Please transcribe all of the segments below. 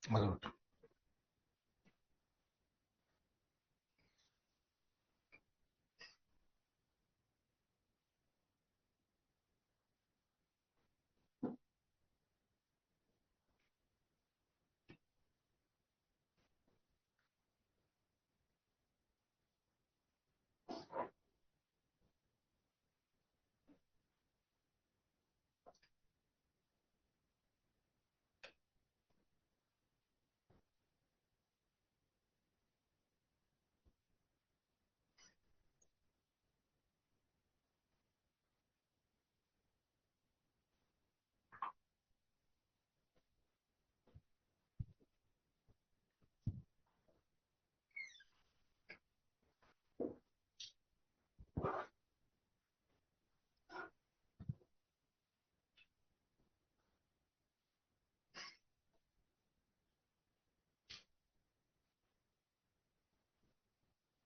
मतलब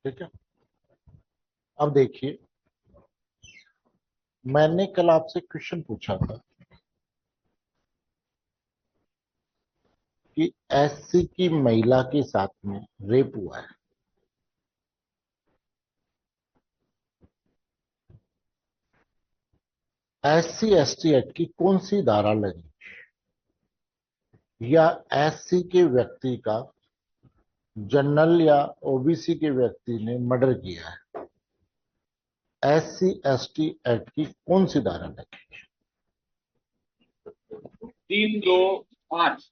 ठीक है। अब देखिए, मैंने कल आपसे क्वेश्चन पूछा था कि एससी की महिला के साथ में रेप हुआ है, एससी एसटी एक्ट की कौन सी धारा लगी, या एससी के व्यक्ति का जनरल या ओबीसी के व्यक्ति ने मर्डर किया है, एससी एसटी एक्ट की कौन सी धारा लगी? 325।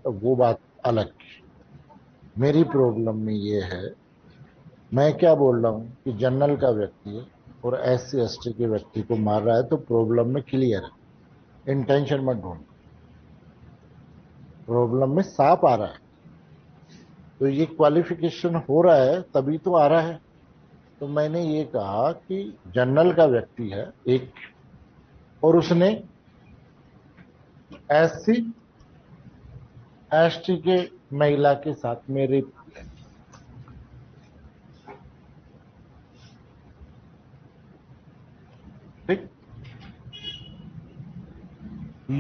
तो वो बात अलग। मेरी प्रॉब्लम में ये है, मैं क्या बोल रहा हूं कि जनरल का व्यक्ति है और एससी एसटी के व्यक्ति को मार रहा है, तो प्रॉब्लम में क्लियर है, इंटेंशन मत ढूंढ। प्रॉब्लम में साफ आ रहा है, तो ये क्वालिफिकेशन हो रहा है तभी तो आ रहा है। तो मैंने ये कहा कि जनरल का व्यक्ति है एक, और उसने एससी एसटी के महिला के साथ में रेप किया, ठीक,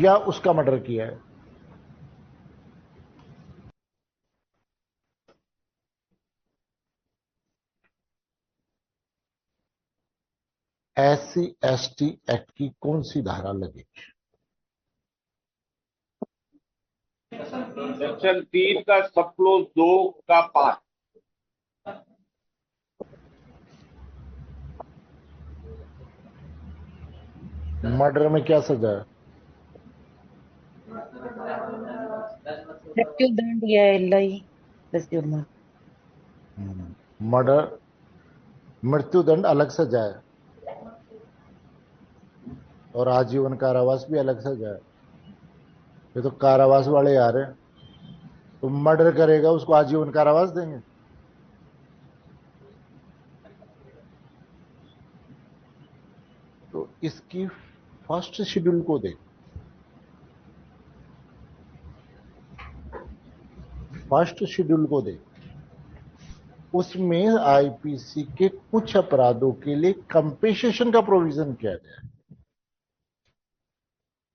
या उसका मर्डर किया है। एससी एसटी एक्ट की कौन सी धारा लगेगी? सेक्शन 3 का सब क्लोज 2 का 5। मर्डर में क्या सजा है? मृत्युदंड या एलआई प्रत्युर्मा। मर्डर, मृत्युदंड अलग सजा है और आजीवन कारावास भी अलग सजा है। ये तो कारावास वाले आ रहे हैं, तो मर्डर करेगा उसको आजीवन कारावास देंगे? तो इसकी फर्स्ट शेड्यूल को देख, फर्स्ट शेड्यूल को देख, उसमें आईपीसी के कुछ अपराधों के लिए कंपेंसेशन का प्रोविजन किया गया है।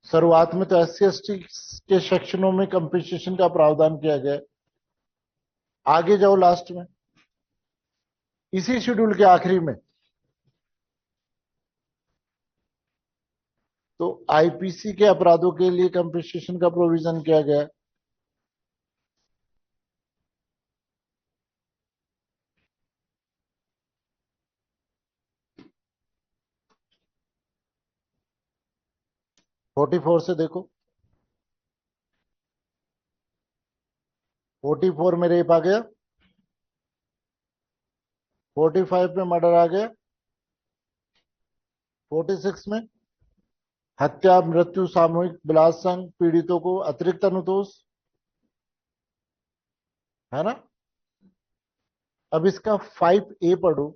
शुरुआत में तो एससी एसटी के सेक्शनों में कंपेंसेशन का प्रावधान किया गया है। आगे जाओ लास्ट में, इसी शेड्यूल के आखिरी में तो आईपीसी के अपराधों के लिए कंपेंसेशन का प्रोविजन किया गया है। फोर्टी फोर से देखो, 44 में रेप आ गया, 45 में मर्डर आ गया, 46 में हत्या, मृत्यु, सामूहिक बलात्संग, पीड़ितों को अतिरिक्त अनुतोष, है ना। अब इसका 5A पढ़ो।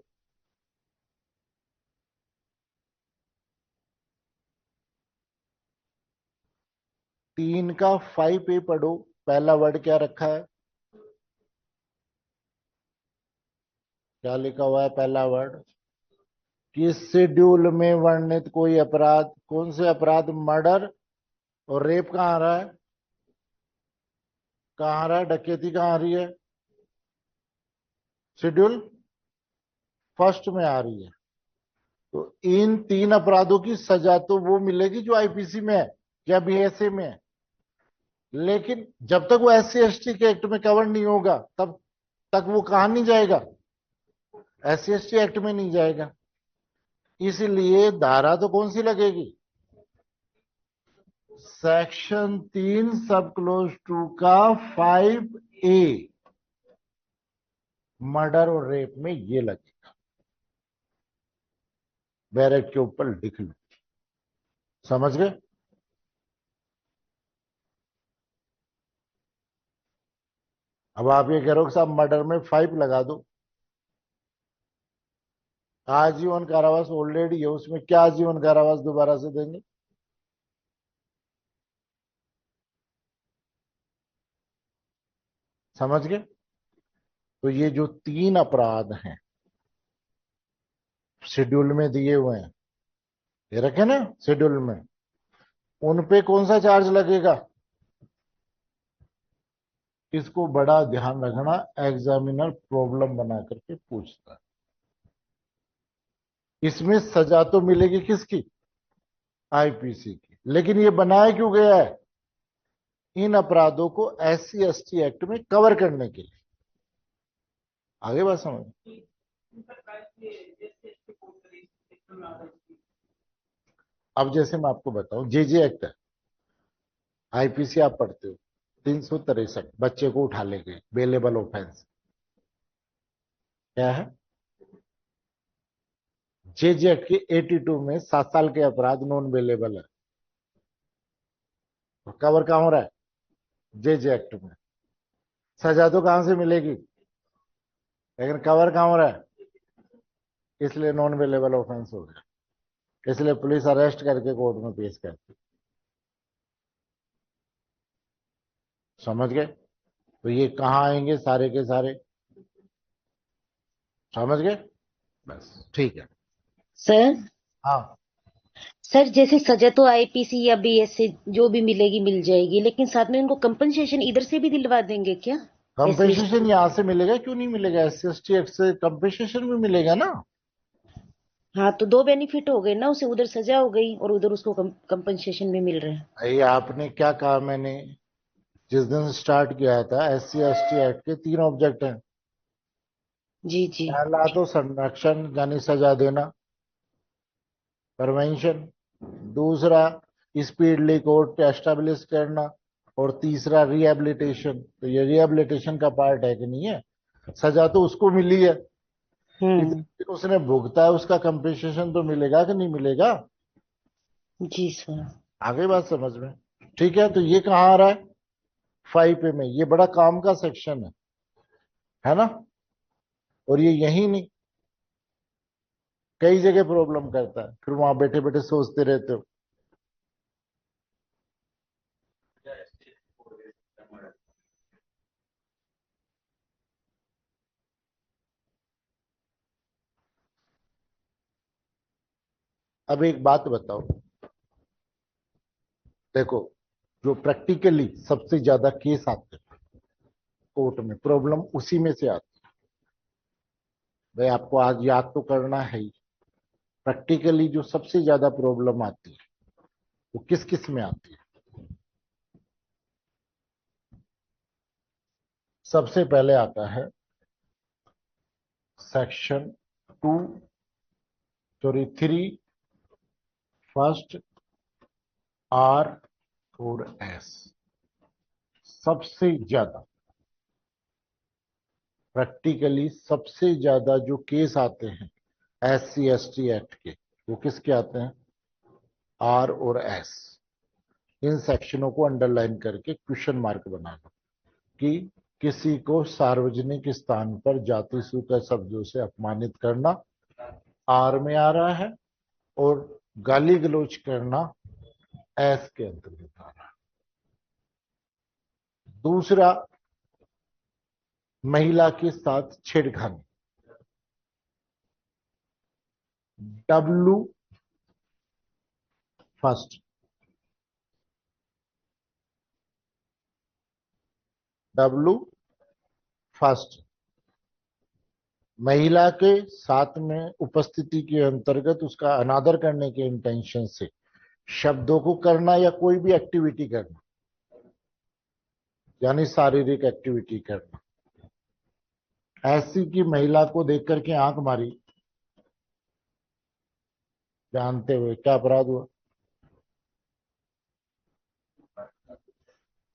तीन का 5A पढ़ो। पहला वर्ड क्या रखा है? क्या लिखा हुआ है पहला वर्ड? कि शेड्यूल में वर्णित कोई अपराध, कौन से अपराध? मर्डर और रेप कहां आ रहा है? कहां आ रहा है? डकैती कहां आ रही है? शेड्यूल फर्स्ट में आ रही है। तो इन तीन अपराधों की सजा तो वो मिलेगी जो आईपीसी में है या बीएसए में है, लेकिन जब तक वो एससी एसटी के एक्ट में कवर नहीं होगा तब तक वो कहां नहीं जाएगा? एससी एसटी एक्ट में नहीं जाएगा। इसलिए धारा तो कौन सी लगेगी? सेक्शन 3 सब क्लोज 2 का 5A, मर्डर और रेप में ये लगेगा। बैरेट के ऊपर लिख लो। समझ गए? अब आप ये कह रहे हो कि साहब मर्डर में 5 लगा दो। आजीवन कारावास ऑलरेडी है, उसमें क्या आजीवन कारावास दोबारा से देंगे? समझ गए? तो ये जो तीन अपराध हैं शेड्यूल में दिए हुए हैं, ये रखे ना शेड्यूल में, उन पे कौन सा चार्ज लगेगा? इसको बड़ा ध्यान रखना, एग्जामिनर प्रॉब्लम बना करके पूछता है। इसमें सजा तो मिलेगी किसकी? आईपीसी की। लेकिन ये बनाया क्यों गया है? इन अपराधों को एससी एसटी एक्ट में कवर करने के लिए। आगे बात समझ। अब जैसे मैं आपको बताऊं, जे एक्ट है, आईपीसी आप पढ़ते हो, 363 बच्चे को उठा ले गए, बेलेबल ऑफेंस क्या है? जे एक्ट के 82 में 7 साल के अपराध नॉन बेलेबल है। कवर कहां हो रहा है? जे एक्ट में। सजा तो कहां से मिलेगी, लेकिन कवर कहां हो रहा है? इसलिए नॉन बेलेबल ऑफेंस हो गया, इसलिए पुलिस अरेस्ट करके कोर्ट में पेश करती। समझ गए? तो ये कहां आएंगे सारे के सारे? समझ गए? बस ठीक है। सर, हाँ, सर जैसे सजा तो आईपीसी या बीएस से जो भी मिलेगी मिल जाएगी, लेकिन साथ में इनको कंपनसेशन इधर से भी दिलवा देंगे क्या? SC ST. कंपेंसेशन यहां से मिलेगा, क्यों नहीं मिलेगा? एससी एसटी एक्ट से कंपेंसेशन भी मिलेगा ना। हाँ, तो दो बेनिफिट हो गए ना, उसे उधर सजा हो गई और उधर उसको कंपनसेशन भी मिल रहा है। भाई आपने क्या कहा? मैंने जिस दिन स्टार्ट किया था, SC/ST एक्ट के 3 ऑब्जेक्ट हैं। जी जी। पहला तो संरक्षण यानी सजा देना, प्रिवेंशन। दूसरा स्पीडली कोर्ट एस्टेब्लिश करना। और तीसरा रिहेबिलिटेशन। तो ये रिहेबिलिटेशन का पार्ट है कि नहीं है? सजा तो उसको मिली है, हम्म। लेकिन उसने भुगता है, उसका कंपेंसेशन तो मिलेगा कि नहीं मिलेगा? जी सर। आगे बात समझ में? ठीक है, तो ये कहाँ आ रहा है? 5A में। ये बड़ा काम का सेक्शन है ना? और ये यही नहीं, कई जगह प्रॉब्लम करता है, फिर वहां बैठे बैठे सोचते रहते हो। अब एक बात बताओ, देखो, जो प्रैक्टिकली सबसे ज्यादा केस आते हैं कोर्ट में, प्रॉब्लम उसी में से आती है। भाई आपको आज याद तो करना है ही, प्रैक्टिकली जो सबसे ज्यादा प्रॉब्लम आती है वो किस किस में आती है? सबसे पहले आता है सेक्शन 2, सॉरी 3, फर्स्ट, R और S। सबसे ज्यादा प्रैक्टिकली सबसे ज्यादा जो केस आते हैं SC/ST एक्ट के, वो किसके आते हैं? R और S। इन सेक्शनों को अंडरलाइन करके क्वेश्चन मार्क बना लो कि किसी को सार्वजनिक स्थान पर जाति सूचक शब्दों से अपमानित करना R में आ रहा है, और गाली गलौज करना S के अंतर्गत आ रहा है। दूसरा, महिला के साथ छेड़खानी, W फर्स्ट। W फर्स्ट, महिला के साथ में उपस्थिति के अंतर्गत उसका अनादर करने के इंटेंशन से शब्दों को करना या कोई भी एक्टिविटी करना, यानी शारीरिक एक्टिविटी करना। ऐसी की महिला को देख करके आंख मारी, जानते हुए क्या अपराध हुआ?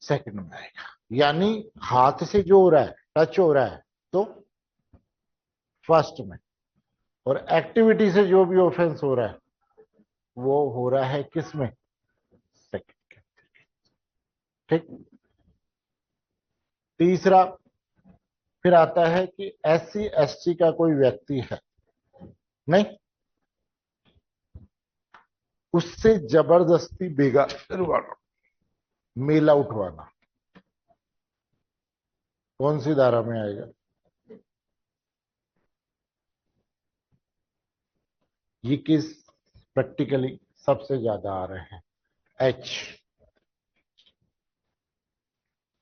सेकंड में आएगा। यानी हाथ से जो हो रहा है, टच हो रहा है, तो फर्स्ट में। और एक्टिविटी से जो भी ऑफेंस हो रहा है वो हो रहा है किस में? सेकंड के। ठीक। तीसरा, फिर आता है कि SC/ST का कोई व्यक्ति है, नहीं, उससे जबरदस्ती बेगा करवाना, मेला उठवाना, कौन सी धारा में आएगा? ये किस प्रैक्टिकली सबसे ज्यादा आ रहे हैं? H।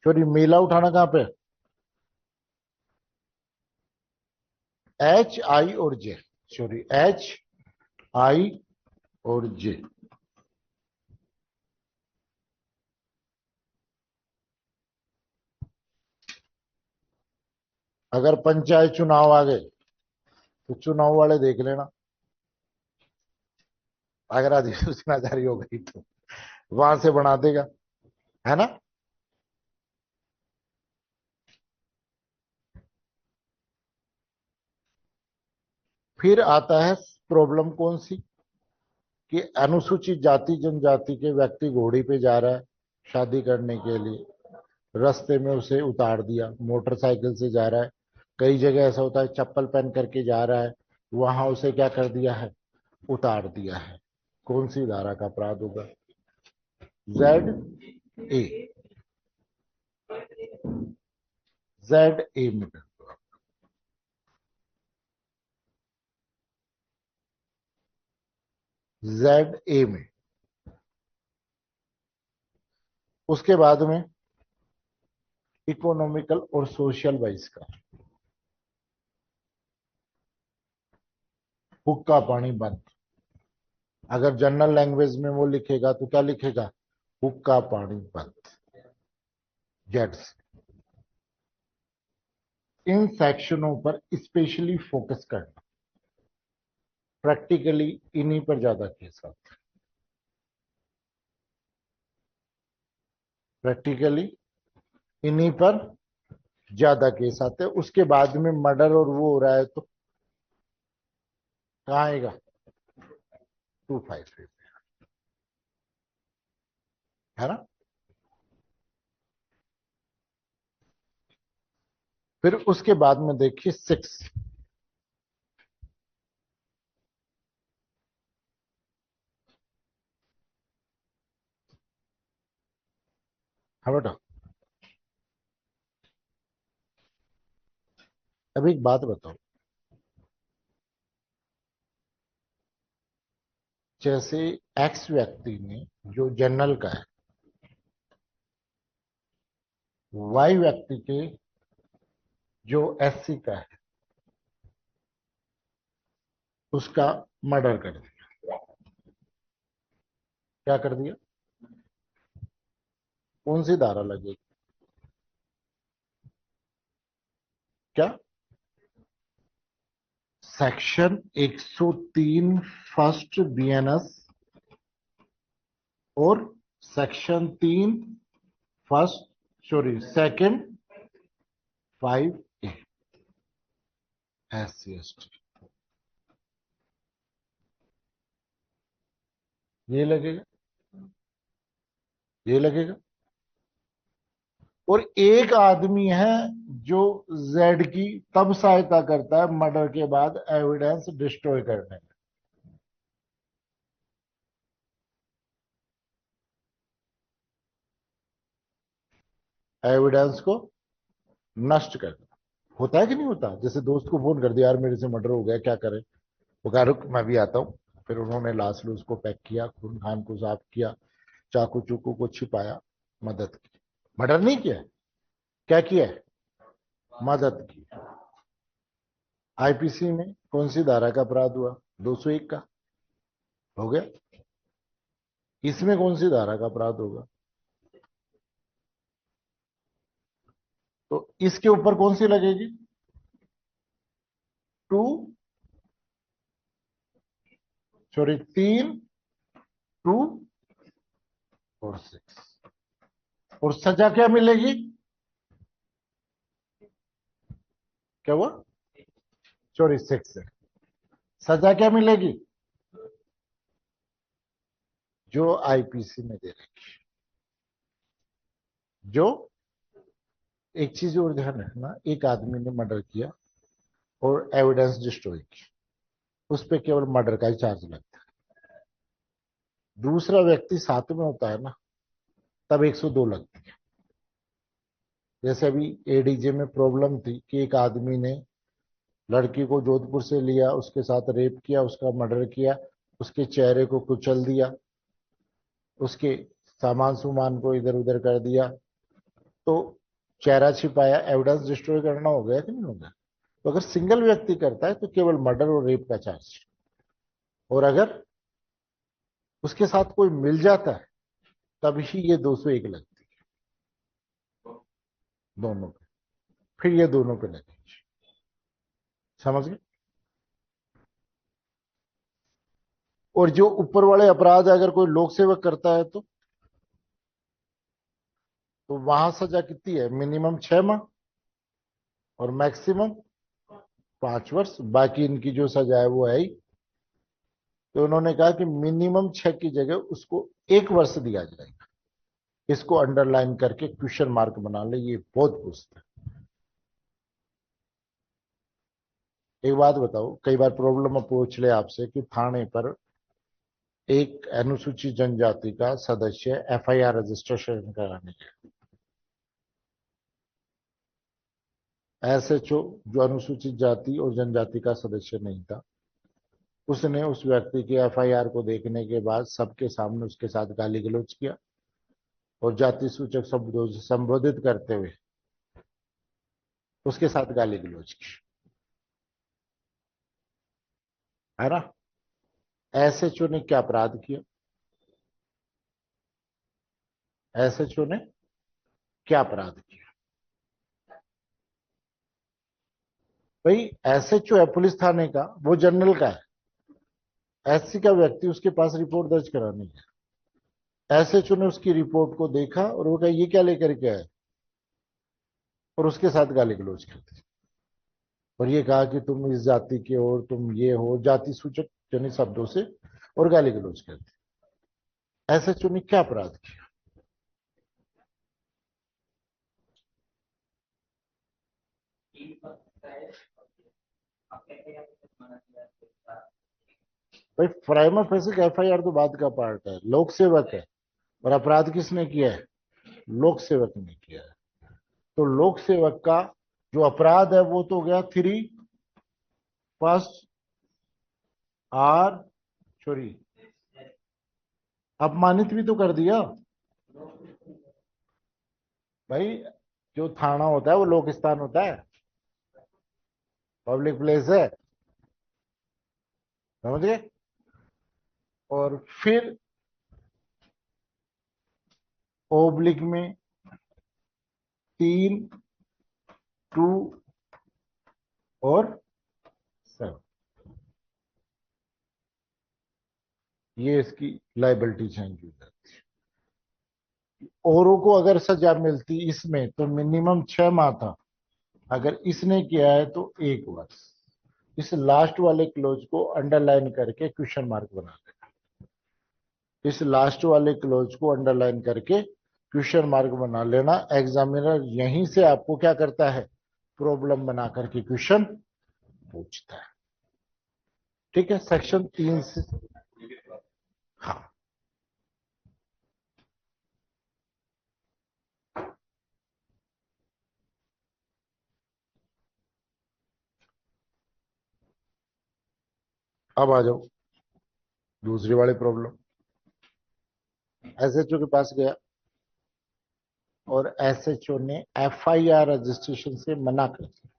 सॉरी, मेला उठाना कहां पे? HI और J। सॉरी, HI और J। अगर पंचायत चुनाव आ गए तो चुनाव वाले देख लेना, अगर अधिसूचना जारी हो गई तो वहां से बना देगा, है ना? फिर आता है प्रॉब्लम कौन सी, कि अनुसूचित जाति जनजाति के व्यक्ति घोड़ी पे जा रहा है शादी करने के लिए, रास्ते में उसे उतार दिया, मोटरसाइकिल से जा रहा है, कई जगह ऐसा होता है चप्पल पहन करके जा रहा है, वहां उसे क्या कर दिया है? उतार दिया है। कौन सी धारा का अपराध होगा? ZA। ZA में। ZA में। उसके बाद में इकोनॉमिकल और सोशल बहिष्कार, हुक्का पानी बंद। अगर जनरल लैंग्वेज में वो लिखेगा तो क्या लिखेगा? हुक्का पानी बंद। जेड्स, इन सेक्शनों पर स्पेशली फोकस करना। प्रैक्टिकली इन्हीं पर ज्यादा केस आते हैं, प्रैक्टिकली इन्हीं पर ज्यादा केस आते हैं। उसके बाद में मर्डर और वो हो रहा है तो कहाँ आएगा? 253 है ना। फिर उसके बाद में देखिए 6, हाँ बेटा। अभी एक बात बताओ, जैसे एक्स व्यक्ति ने जो जनरल का है, वाई व्यक्ति के जो एससी का है उसका मर्डर कर दिया। क्या कर दिया? कौन सी धारा लगेगी? क्या? सेक्शन 103 फर्स्ट बीएनएस और section 3 first, sorry second 5A SC ST, ये लगेगा, ये लगेगा। और एक आदमी है जो जेड की तब सहायता करता है मर्डर के बाद एविडेंस डिस्ट्रॉय करने में। एविडेंस को नष्ट करना होता है कि नहीं होता? जैसे दोस्त को फोन कर दिया, यार मेरे से मर्डर हो गया, क्या करें? वो कहा रुक मैं भी आता हूं। फिर उन्होंने लाश लूस को पैक किया, खून खान को साफ किया, चाकू चूकू को छिपाया, मदद की। मर्डर नहीं किया, क्या किया है? मदद की। आईपीसी में कौन सी धारा का अपराध हुआ? 201 का हो गया। इसमें कौन सी धारा का अपराध होगा? तो इसके ऊपर कौन सी लगेगी? 2, सॉरी 3, 2 और 6। और सजा क्या मिलेगी? क्या हुआ? सॉरी 6 है। सजा क्या मिलेगी? जो आईपीसी में दे रखी। जो एक चीज और ध्यान रखना, एक आदमी ने मर्डर किया और एविडेंस डिस्ट्रॉय की, उस पर केवल मर्डर का ही चार्ज लगता है। दूसरा व्यक्ति साथ में होता है ना, तब 102 लगती है। जैसे अभी एडीजे में प्रॉब्लम थी कि एक आदमी ने लड़की को जोधपुर से लिया, उसके साथ रेप किया, उसका मर्डर किया, उसके चेहरे को कुचल दिया, उसके सामान सुमान को इधर उधर कर दिया, तो चेहरा छिपाया, एविडेंस डिस्ट्रॉय करना हो गया कि नहीं हो गया? तो अगर सिंगल व्यक्ति करता है तो केवल मर्डर और रेप का चार्ज, और अगर उसके साथ कोई मिल जाता है तभी ये 201 लगती है दोनों पे। फिर ये दोनों पे लगेगी। समझ गए? और जो ऊपर वाले अपराध अगर कोई लोक सेवक करता है तो वहां सजा कितनी है? मिनिमम 6 माह और मैक्सिमम 5 वर्ष। बाकी इनकी जो सजा है वो है ही। तो उन्होंने कहा कि मिनिमम 6 की जगह उसको 1 वर्ष दिया जाएगा। इसको अंडरलाइन करके क्वेश्चन मार्क बना ले, ये बहुत पूछता है। एक बात बताओ, कई बार प्रॉब्लम पूछ ले आपसे कि थाने पर एक अनुसूचित जनजाति का सदस्य एफआईआर रजिस्ट्रेशन कराने गया। एसएचओ जो अनुसूचित जाति और जनजाति का सदस्य नहीं था, उसने उस व्यक्ति की एफआईआर को देखने के बाद सबके सामने उसके साथ गाली गलौज किया और जाति सूचक शब्दों से संबोधित करते हुए उसके साथ गाली गलौज की, है ना। एसएचओ ने क्या अपराध किया? एसएचओ ने क्या अपराध किया? भाई एसएचओ है पुलिस थाने का, वो जनरल का है, एससी का व्यक्ति, उसके पास रिपोर्ट दर्ज करानी है। एसएचओ ने उसकी रिपोर्ट को देखा और वो कहा ये क्या लेकर के आए, और उसके साथ गाली गलौज कर दी, और ये कहा कि तुम इस जाति के हो, तुम ये हो, जाति सूचक जनित शब्दों से, और गाली गलौज कर दी। एसएचओ ने क्या अपराध किया? भाई प्राइमा फेसिक एफआईआर तो बाद का पार्ट है, लोक सेवक है, और अपराध किसने किया है? लोक सेवक ने किया है। तो लोक सेवक का जो अपराध है वो तो गया 3 फर्स्ट आर चोरी, अपमानित भी तो कर दिया भाई। जो थाना होता है वो लोक स्थान होता है, पब्लिक प्लेस है, समझ गए? और फिर ओब्लिक में 3, 2 और 7, ये इसकी लाइबिलिटी चेंज हो जाती है। औरों को अगर सजा मिलती इसमें तो मिनिमम 6 माह था, अगर इसने किया है तो 1 वर्ष। इस लास्ट वाले क्लोज को अंडरलाइन करके क्वेश्चन मार्क बना देना। इस लास्ट वाले क्लोज को अंडरलाइन करके क्वेश्चन मार्क बना लेना। एग्जामिनर यहीं से आपको क्या करता है, प्रॉब्लम बना करके क्वेश्चन पूछता है। ठीक है, सेक्शन 3 से। हाँ, अब आ जाओ दूसरी वाली प्रॉब्लम। एसएचओ के पास गया और एसएचओ ने एफआईआर रजिस्ट्रेशन से मना कर दिया।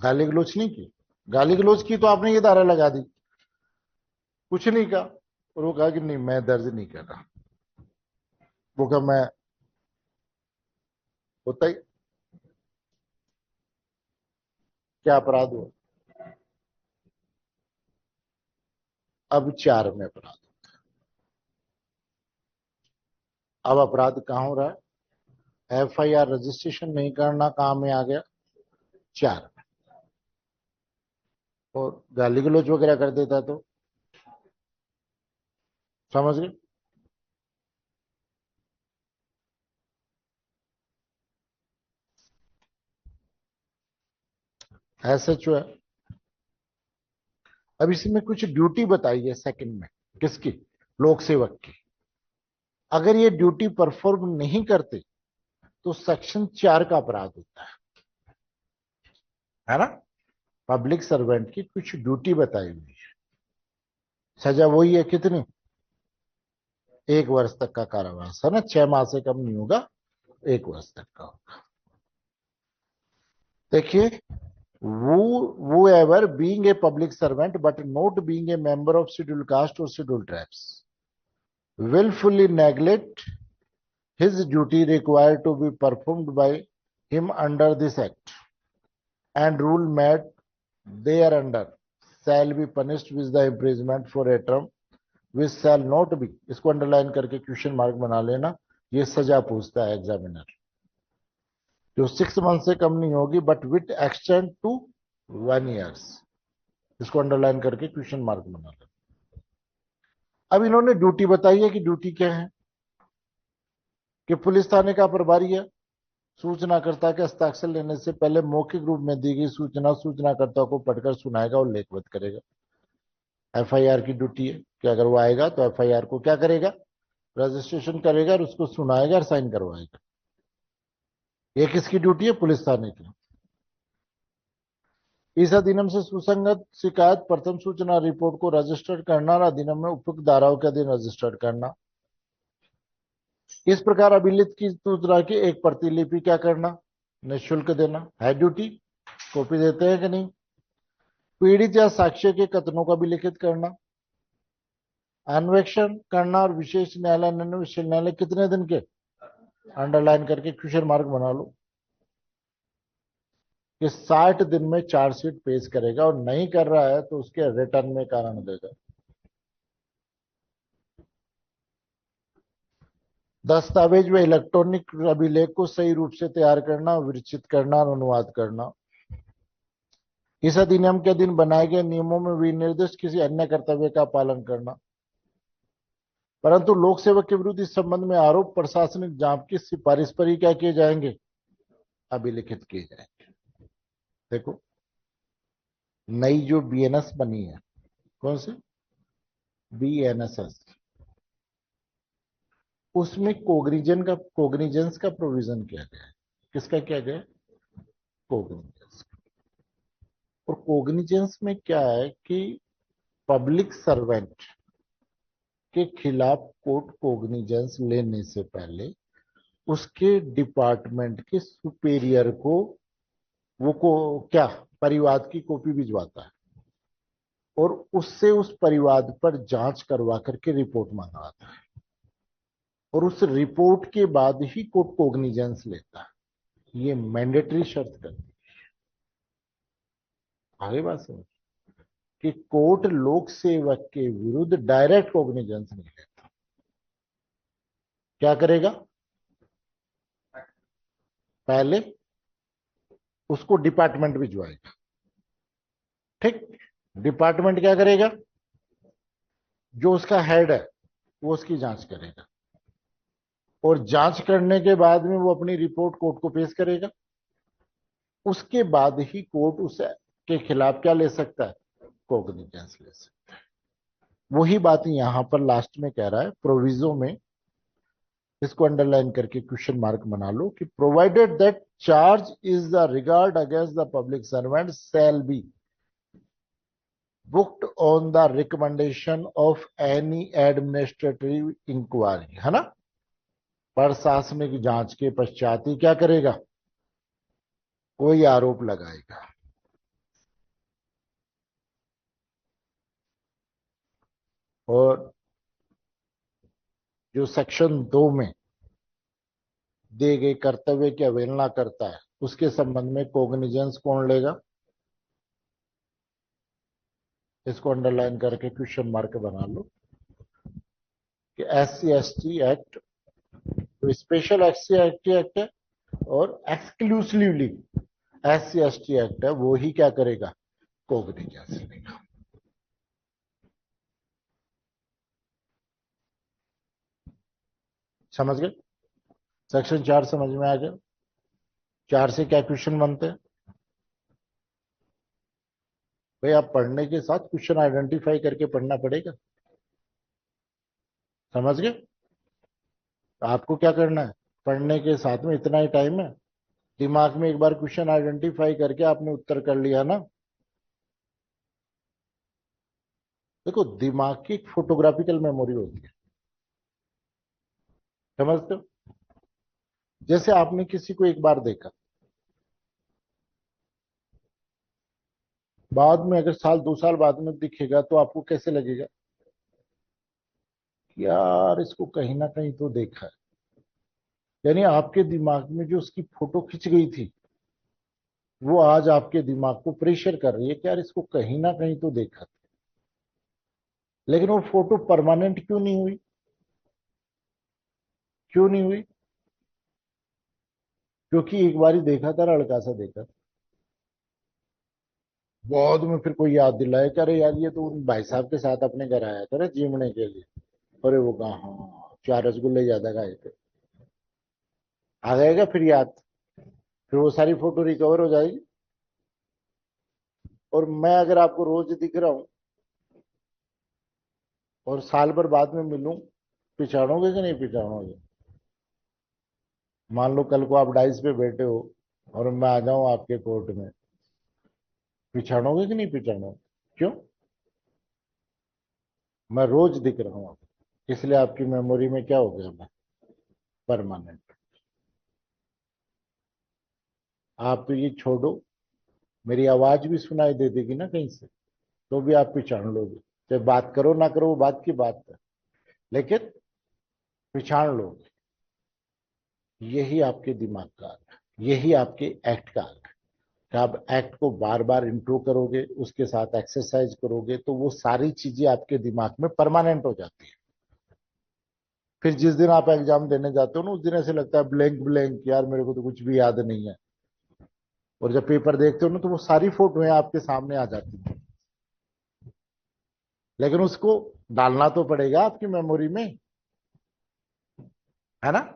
गाली गलौज नहीं की, गाली गलौज की तो आपने ये धारा लगा दी, कुछ नहीं कहा, और वो कहा कि नहीं मैं दर्ज नहीं कर रहा। वो कहा मैं, होता ही क्या अपराध हुआ? अब 4 में अपराध। अब अपराध कहां हो रहा है? एफआईआर रजिस्ट्रेशन नहीं करना कहां में आ गया? 4 में। और गाली गलौज वगैरह कर देता तो, समझ गए? एसएचओ है। अब इसमें कुछ ड्यूटी बताई है सेकंड में, किसकी? लोक सेवक की। अगर ये ड्यूटी परफॉर्म नहीं करते तो सेक्शन 4 का अपराध होता है ना? पब्लिक सर्वेंट की कुछ ड्यूटी बताई हुई है, सजा वही है, कितनी? 1 वर्ष तक का कारावास है ना, 6 माह से कम नहीं होगा, 1 वर्ष तक का होगा। देखिए, वो ever being a public servant but not being a member of schedule caste और schedule tribes willfully neglect his duty required to be performed by him under this act and rule made thereunder shall be punished with the imprisonment for a term which shall not be, इसको underline करके question mark बना लेना, ये सजा पूछता है examiner, जो 6 month से कम नहीं होगी but with extend to 1 years, इसको अंडरलाइन करके क्वेश्चन मार्क बना लेना। अब इन्होंने ड्यूटी बताई है कि ड्यूटी क्या है, कि पुलिस थाने का प्रभारी है, सूचनाकर्ता के हस्ताक्षर लेने से पहले मौखिक रूप में दी गई सूचना सूचनाकर्ता को पढ़कर सुनाएगा और लेखबद्ध करेगा। एफआईआर की ड्यूटी है कि अगर वो आएगा तो एफआईआर को क्या करेगा, रजिस्ट्रेशन करेगा और उसको सुनाएगा और साइन करवाएगा। ये किसकी ड्यूटी है? पुलिस थाने की। इस अधिनियम से सुसंगत शिकायत प्रथम सूचना रिपोर्ट को रजिस्टर्ड करना और अधिनियम में उपयुक्त धाराओं के अधीन रजिस्टर्ड करना। इस प्रकार अभिलिखित की सूचना की एक प्रतिलिपि क्या करना, निःशुल्क देना है ड्यूटी। कॉपी देते हैं कि नहीं? पीड़ित या साक्ष्य के कथनों का भी लिखित करना, अन्वेषण करना और विशेष न्यायालय निर्णय, विशेष न्यायालय कितने दिन के? अंडरलाइन करके क्वेश्चन मार्क बना लो कि 60 दिन में चार्जशीट पेश करेगा, और नहीं कर रहा है तो उसके रिटर्न में कारण देगा। दस्तावेज में इलेक्ट्रॉनिक अभिलेख को सही रूप से तैयार करना, विरचित करना और अनुवाद करना। इस अधिनियम के अधीन बनाए गए नियमों में विनिर्दिष्ट किसी अन्य कर्तव्य का पालन करना। परंतु लोक सेवक के विरुद्ध इस संबंध में आरोप प्रशासनिक जांच की सिफारिश पर ही क्या किए जाएंगे, अभिलिखित किए जाएंगे। देखो, नई जो बीएनएस बनी है, कौन सी बीएनएसएस, उसमें कोग्निजेंस का प्रोविजन किया गया है। किसका किया गया है, कोग्निजेंस। और कोग्निजेंस में क्या है कि पब्लिक सर्वेंट के खिलाफ कोर्ट कोग्निजेंस लेने से पहले उसके डिपार्टमेंट के सुपेरियर को वो को क्या परिवाद की कॉपी भिजवाता है, और उससे उस परिवाद पर जांच करवा करके रिपोर्ट मंगवाता है, और उस रिपोर्ट के बाद ही कोर्ट कोग्निजेंस लेता है। ये मैंडेटरी शर्त करती है। आगे बात समझ कि कोर्ट लोक सेवक के विरुद्ध डायरेक्ट कोग्निजेंस नहीं लेता। क्या करेगा, पहले उसको डिपार्टमेंट भिजवाएगा। ठीक, डिपार्टमेंट क्या करेगा, जो उसका हेड है वो उसकी जांच करेगा, और जांच करने के बाद में वो अपनी रिपोर्ट कोर्ट को पेश करेगा। उसके बाद ही कोर्ट उसके खिलाफ क्या ले सकता है, कोग्निजेंस ले सकता है। वही बात यहां पर लास्ट में कह रहा है, प्रोविजो में, इसको अंडरलाइन करके क्वेश्चन मार्क बना लो कि provided that charge is the regard against the public servant shall be booked on the recommendation of any administrative inquiry, है ना। प्रशासनिक जांच के पश्चात ही क्या करेगा, कोई आरोप लगाएगा। और जो सेक्शन 2 में दिए गए कर्तव्य की अवहेलना करता है, उसके संबंध में कोग्निजेंस कौन लेगा, इसको अंडरलाइन करके क्वेश्चन मार्क बना लो कि SC/ST एक्ट, तो स्पेशल SC/ST एक्ट है, और एक्सक्लूसिवली SC/ST एक्ट है, वो ही क्या करेगा, कोग्निजेंस लेगा। समझ गए, सेक्शन 4 समझ में आ गया। 4 से क्या क्वेश्चन बनते हैं भाई, आप पढ़ने के साथ क्वेश्चन आइडेंटिफाई करके पढ़ना पड़ेगा। समझ गए, आपको क्या करना है, पढ़ने के साथ में इतना ही टाइम है, दिमाग में एक बार क्वेश्चन आइडेंटिफाई करके आपने उत्तर कर लिया ना। देखो, दिमाग की एक फोटोग्राफिकल मेमोरी होती है, समझते हो। जैसे आपने किसी को एक बार देखा, बाद में अगर साल 2 साल बाद में दिखेगा तो आपको कैसे लगेगा, कि यार इसको कहीं ना कहीं तो देखा है। यानी आपके दिमाग में जो उसकी फोटो खिंच गई थी, वो आज आपके दिमाग को प्रेशर कर रही है कि यार इसको कहीं ना कहीं तो देखा था। लेकिन वो फोटो परमानेंट क्यों नहीं हुई, क्यों नहीं हुई, क्योंकि एक बार ही देखा था, लड़का सा देखा था, बाद में फिर कोई याद दिलाया कि अरे यार ये तो उन भाई साहब के साथ अपने घर आया था ना जीवने के लिए। अरे वो कहा, हाँ 4 रसगुल्ले ज्यादा खाए थे। आ जाएगा फिर याद, फिर वो सारी फोटो रिकवर हो जाएगी। और मैं अगर आपको रोज दिख रहा हूं और साल भर बाद में मिलूं, पिछाड़ोगे कि नहीं पिछाड़ोगे। मान लो कल को आप डाइस पे बैठे हो और मैं आ जाऊं आपके कोर्ट में, पिछाड़ोगे कि नहीं पिछाड़ोगे, क्यों, मैं रोज दिख रहा हूं आपको, इसलिए आपकी मेमोरी में क्या हो गया, मैं परमानेंट। आप तो ये छोड़ो, मेरी आवाज भी सुनाई दे देगी ना कहीं से, तो भी आप पिछाड़ लोगे। चाहे बात करो ना करो, वो बात की बात है, लेकिन पिछाड़ लोगे। यही आपके दिमाग का आग है, यही आपके एक्ट का आग है कि आप एक्ट को बार बार इंट्रो करोगे, उसके साथ एक्सरसाइज करोगे तो वो सारी चीजें आपके दिमाग में परमानेंट हो जाती है। फिर जिस दिन आप एग्जाम देने जाते हो ना, उस दिन ऐसे लगता है ब्लैंक ब्लैंक, यार मेरे को तो कुछ भी याद नहीं है। और जब पेपर देखते हो ना, तो वो सारी फोटोएं आपके सामने आ जाती हैं, लेकिन उसको डालना तो पड़ेगा आपकी मेमोरी में, है ना।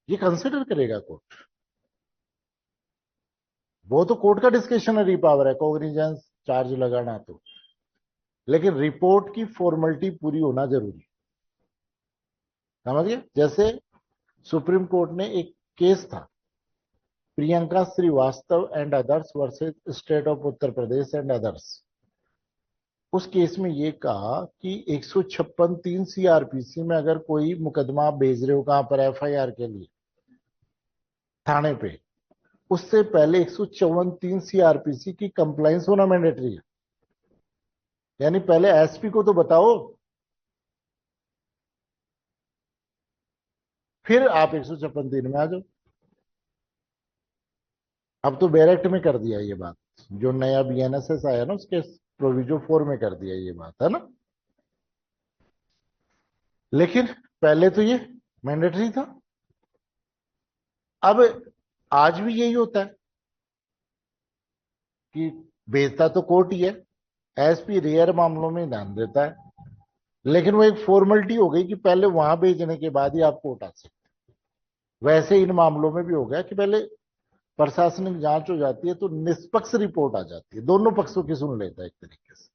ये कंसिडर करेगा कोर्ट, वो तो कोर्ट का डिस्क्रिशनरी पावर है, कॉग्निजेंस चार्ज लगाना तो, लेकिन रिपोर्ट की फॉर्मेलिटी पूरी होना जरूरी, समझ गए। जैसे सुप्रीम कोर्ट ने एक केस था, Priyanka Srivastava and others versus state of Uttar Pradesh and others. उस केस में ये कहा कि 156 3 सीआरपीसी में अगर कोई मुकदमा आप भेज रहे हो कहां पर, एफआईआर के लिए थाने पे, उससे पहले 154 3 सीआरपीसी की कंप्लाइंस होना मैंडेटरी है। यानी पहले एसपी को तो बताओ, फिर आप 156 3 में आ जाओ। अब तो डायरेक्ट में कर दिया ये बात, जो नया बीएनएसएस आया ना, उसके प्रोविजो 4 में कर दिया ये बात, है ना। लेकिन पहले तो ये मैंडेटरी था। अब आज भी यही होता है कि भेजता तो कोर्ट ही है, एसपी रेयर मामलों में ध्यान देता है, लेकिन वो एक फॉर्मेलिटी हो गई कि पहले वहां भेजने के बाद ही आप कोर्ट आ सकते। वैसे इन मामलों में भी हो गया कि पहले प्रशासनिक जांच हो जाती है तो निष्पक्ष रिपोर्ट आ जाती है, दोनों पक्षों की सुन लेता है एक तरीके से,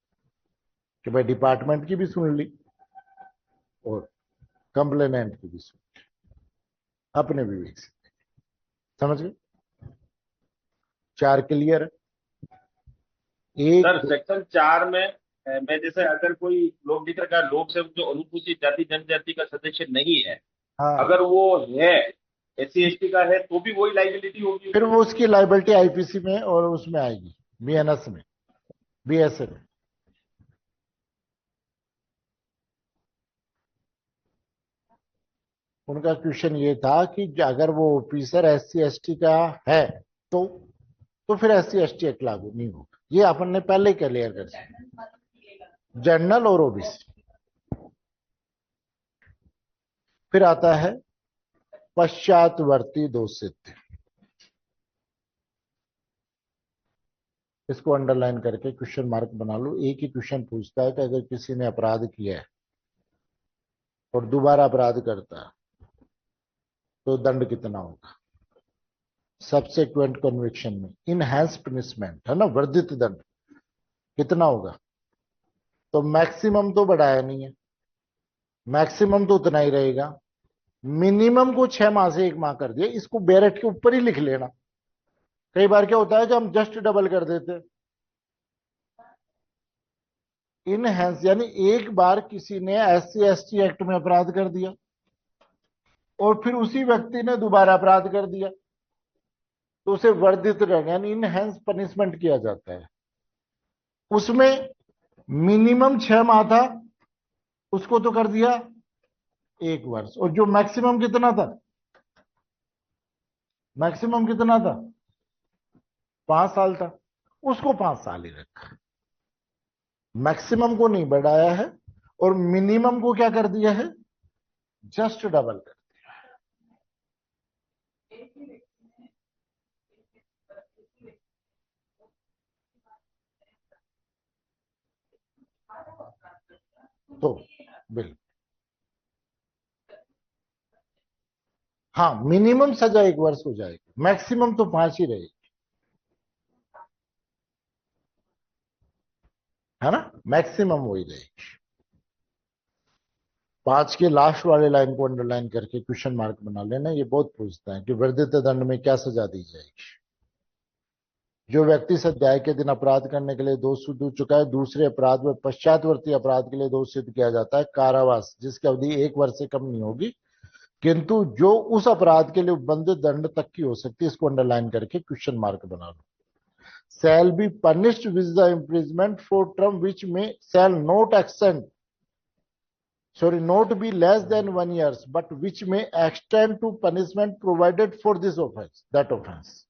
कि भाई डिपार्टमेंट की भी सुन ली और कंप्लेनेंट की भी सुन ली, अपने भी विकसित, समझ गए। 4 क्लियर है। सर एक सेक्शन 4 में मैं जैसे अगर कोई लोकतंत्र का लोक सेवक जो अनुसूचित जाति जनजाति का सदस्य नहीं है, हाँ, अगर वो है एससी एसटी का है, तो भी वही लाइबिलिटी होगी फिर उसकी। वो उसकी लाइबिलिटी आईपीसी में और उसमें आएगी, बीएनएस में, बीएसए में। उनका क्वेश्चन ये था कि अगर वो ऑफिसर एससी एसटी का है तो तो फिर एससी एसटी एक्ट लागू नहीं होगा। ये अपन ने पहले क्लियर कर दिया, जनरल और ओबीसी। फिर आता है पश्चातवर्ती दोष सिद्ध। इसको अंडरलाइन करके क्वेश्चन मार्क बना लो। एक ही क्वेश्चन पूछता है कि अगर किसी ने अपराध किया है और दोबारा अपराध करता है तो दंड कितना होगा। सब्सिक्वेंट कन्विक्शन में इनहैंस पनिशमेंट है ना, वर्धित दंड कितना होगा। तो मैक्सिमम तो बढ़ाया नहीं है, मैक्सिमम तो उतना ही रहेगा। मिनिमम को 6 माह से 1 माह कर दिया, इसको बैरेट के ऊपर ही लिख लेना। कई बार क्या होता है कि हम जस्ट डबल कर देते। इनहैंस यानी एक बार किसी ने एससी एसटी एक्ट में अपराध कर दिया और फिर उसी व्यक्ति ने दोबारा अपराध कर दिया तो उसे वर्धित दंड यानी इनहैंस पनिशमेंट किया जाता है। उसमें मिनिमम 6 माह था, उसको तो कर दिया 1 वर्ष, और जो मैक्सिमम कितना था, मैक्सिमम कितना था 5 साल था, उसको 5 साल ही रखा। मैक्सिमम को नहीं बढ़ाया है और मिनिमम को क्या कर दिया है, जस्ट डबल कर। तो बिल हाँ, मिनिमम सजा 1 वर्ष हो जाएगी, मैक्सिमम तो 5 ही रहेगी, है ना। मैक्सिमम वही रहेगी। 5 के लास्ट वाले लाइन को अंडरलाइन करके क्वेश्चन मार्क बना लेना। ये बहुत पूछता है कि वर्धित दंड में क्या सजा दी जाएगी। जो व्यक्ति इस अध्याय के दिन अपराध करने के लिए दोष सिद्ध हो चुका है, दूसरे अपराध व पश्चातवर्ती अपराध के लिए दोष सिद्ध किया जाता है कारावास, जिसकी अवधि 1 वर्ष से कम नहीं होगी, किंतु जो उस अपराध के लिए उपबंधित दंड तक की हो सकती है। इसको अंडरलाइन करके क्वेश्चन मार्क बना लो। shall be punished with the imprisonment for term which may shall not extend, sorry, not be less than 1 year, but which may extend to punishment provided for this offense, that offense.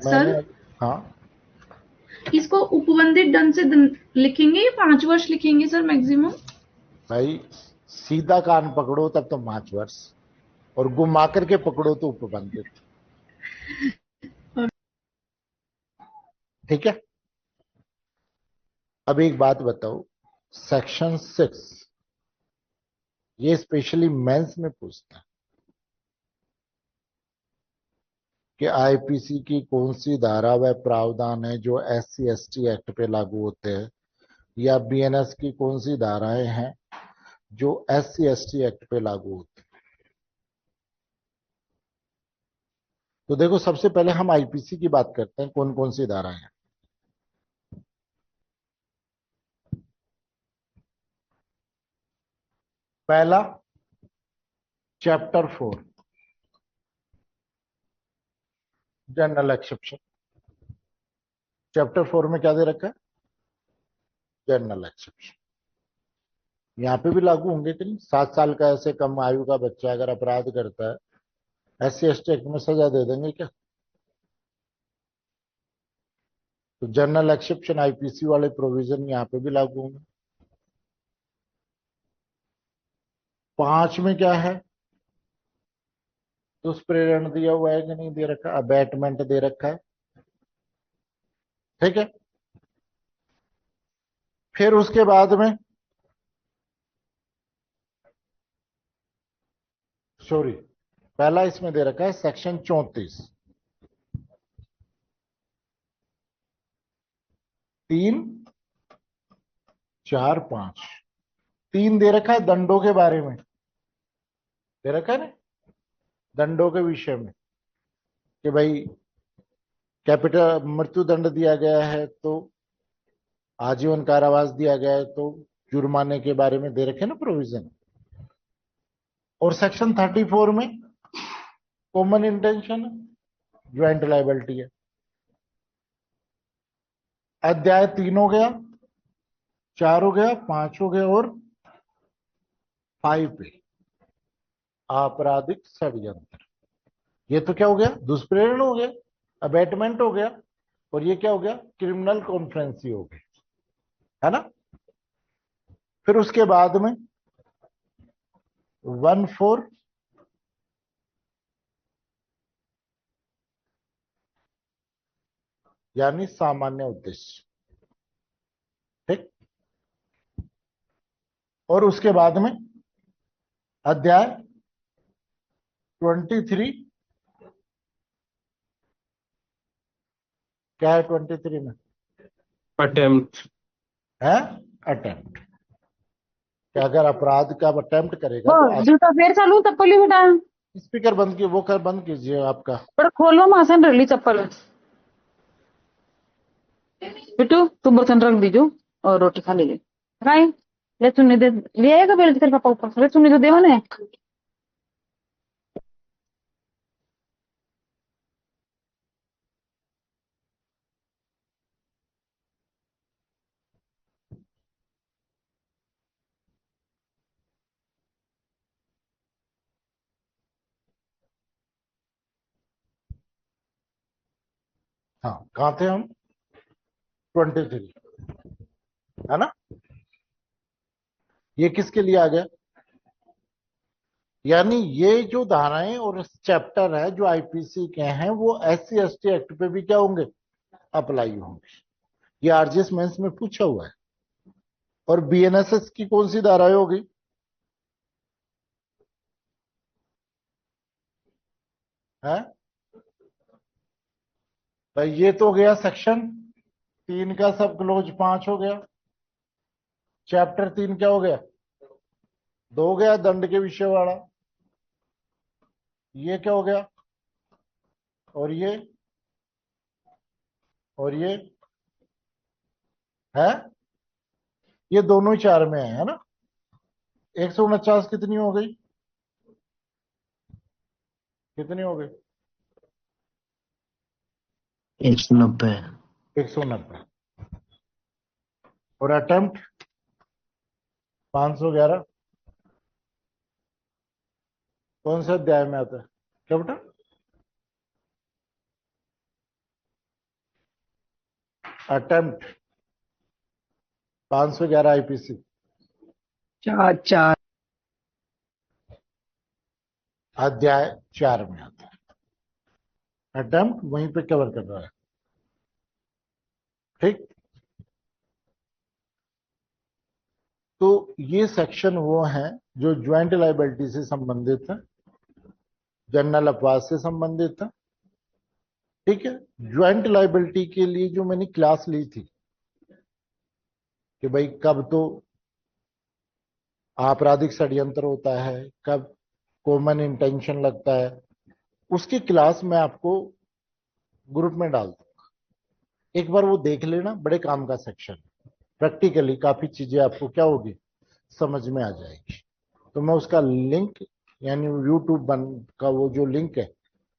मैंने, sir हाँ, इसको उपबंधित दंड से लिखेंगे या 5 वर्ष लिखेंगे sir maximum? भाई सीधा कान पकड़ो तब तो 5 वर्ष, और घुमा करके पकड़ो तो उपबंधित। ठीक है। अब एक बात बताओ, सेक्शन 6 ये स्पेशली मेंस में पूछता है कि आईपीसी की कौन सी धारा व प्रावधान है जो एससी एसटी एक्ट पे लागू होते हैं, या बीएनएस की कौन सी धाराएं हैं जो एससी एसटी एक्ट पे लागू होती हैं। तो देखो, सबसे पहले हम आईपीसी की बात करते हैं, कौन कौन सी धाराएं हैं। पहला, चैप्टर 4 जनरल एक्सेप्शन। चैप्टर 4 में क्या दे रखा है? General exception. यहाँ पे भी लागू होंगे कि नहीं? 7 साल का ऐसे कम आयु का बच्चा अगर अपराध करता है, एससी एसटी एक्ट में सजा दे देंगे क्या? तो जनरल एक्सेप्शन आईपीसी वाले प्रोविजन यहाँ पे भी लागू होंगे। 5 में क्या है? दुष्प्रेरण दिया हुआ है कि नहीं दे रखा? अबैटमेंट दे रखा है। ठीक है। फिर उसके बाद में, सॉरी, पहला इसमें दे रखा है सेक्शन 34 3 4 5 3 दे रखा है दंडों के बारे में, दे रखा है ना, दंडों के विषय में कि भाई कैपिटल मृत्यु दंड दिया गया है तो आजीवन कारावास दिया गया है तो जुर्माने के बारे में दे रखे ना प्रोविजन। और सेक्शन 34 में कॉमन इंटेंशन, ज्वाइंट लाइबिलिटी है। अध्याय 3 हो गया, 4 हो गया, 5 हो गया, और 5 पे आपराधिक षड्यंत्र। ये तो क्या हो गया? दुष्प्रेरण हो गया, अबैटमेंट हो गया, और ये क्या हो गया? क्रिमिनल कॉन्फ्रेंसी हो गई, है ना। फिर उसके बाद में 1(4) यानी सामान्य उद्देश्य। ठीक। और उसके बाद में अध्याय 23, क्या है 23 में? अटेम्प्ट है अटेम्प्ट। कि अगर अपराध का अटेम्प्ट करेगा हो तो जूता फेर चालू चप्पली बेटा स्पीकर बंद की, वो कर बंद कीजिए आपका। बड़ा खोलो मासन रली चप्पल बिटू तू बर्तन रख दीजो और रोटी खा लीजिए खाए ले चुन्नी दे ले आएगा बेल्ट तेरे पापा ऊपर ले चुन्नी तो दे मने हाँ, कहाँ थे हम? 23, है ना। ये किसके लिए आ गया? यानी ये जो धाराएं और चैप्टर है जो आईपीसी के हैं वो एससी एसटी एक्ट पे भी क्या होंगे? अप्लाई होंगे। ये आरजीएस मेंस में पूछा हुआ है। और बीएनएसएस की कौन सी धाराएं होगी? है भाई, ये तो हो गया सेक्शन 3 का सब क्लोज 5 हो गया। चैप्टर 3 क्या हो गया? 2 हो गया, दंड के विषय वाला। ये क्या हो गया? और ये, और ये है, ये दोनों ही 4 में है ना। 149 कितनी हो गई? कितनी हो गई? 190। 190। और अटेम्प्ट 511। कौन से अध्याय में आता है? क्या बेटा? Attempt 511 IPC. 4 अध्याय 4 में आता है। अटेम्प्ट वहीं पे कवर कर रहा है। ठीक। तो ये सेक्शन वो है जो ज्वाइंट लायबिलिटी से संबंधित है, जनरल अपवाद से संबंधित है। ठीक है। ज्वाइंट लायबिलिटी के लिए जो मैंने क्लास ली थी कि भाई कब तो आपराधिक षड्यंत्र होता है, कब कॉमन इंटेंशन लगता है, उसकी क्लास मैं आपको ग्रुप में डाल दूंगा। एक बार वो देख लेना, बड़े काम का सेक्शन। प्रैक्टिकली काफी चीजें आपको क्या होगी, समझ में आ जाएगी। तो मैं उसका लिंक यानी यूट्यूब का वो जो लिंक है